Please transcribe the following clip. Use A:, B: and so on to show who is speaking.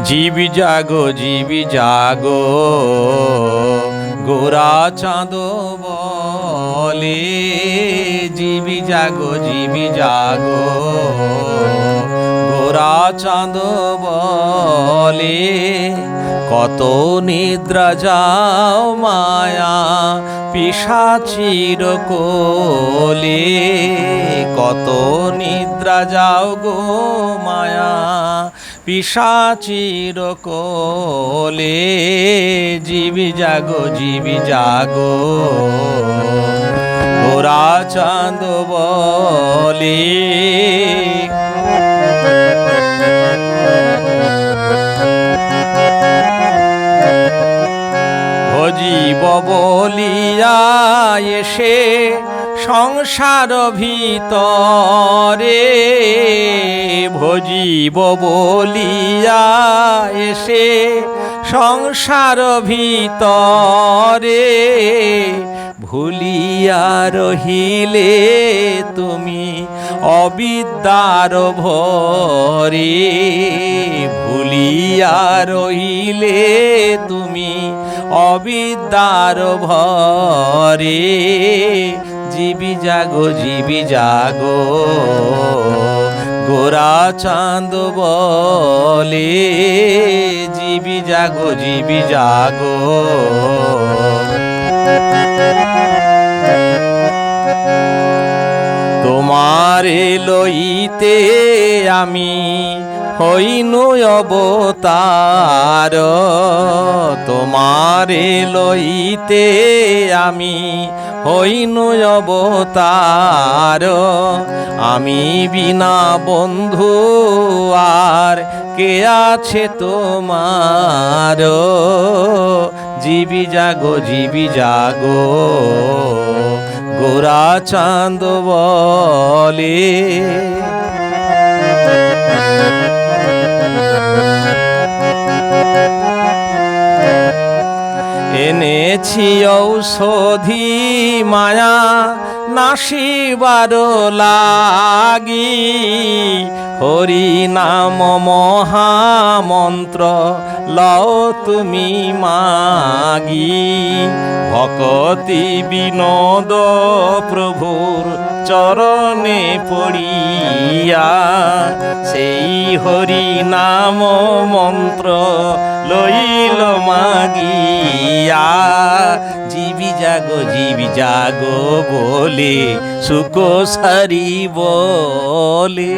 A: জীবি জাগো গোরা চাঁদ বলে, জীবি জাগো গোরা চাঁদ বলে, কত নিদ্রা যাও মায়া পিশাচির কোলে, কত নিদ্রা যাও গো মায়া পিশাচির কোলে, জীবি জাগো গোরা চাঁদ বলে। ভজিব বলিয়া এসে সংসার ভিতরে, ভজিব বলিয়া এসে সংসার ভিতরে, ভুলিয়া রহিলে তুমি অবিদ্যার ভরে, ভুলিয়া রহিলে তুমি অবিদ্যার ভরে, জীবি জাগো গোরা চাঁদ বলে, জীবি জাগো। তোমারে লইতে আমি হইনু অবতার, তোমারে লইতে আমি হইনু অবতার, আমি বিনা বন্ধু আর কে আছে তোমার, জীবি জাগো গোরা চাঁদ বলে। এনেছি ঔষধি মায়া নাশিবার লাগি, হরি নাম মহামন্ত্র লও তুমি মাগি, ভকতি বিনোদ প্রভুর চরণে পড়িয়া, সেই হরি নাম মন্ত্র লইল মাগিয়া, জীবি জাগো বলে সুখ সারি বলে।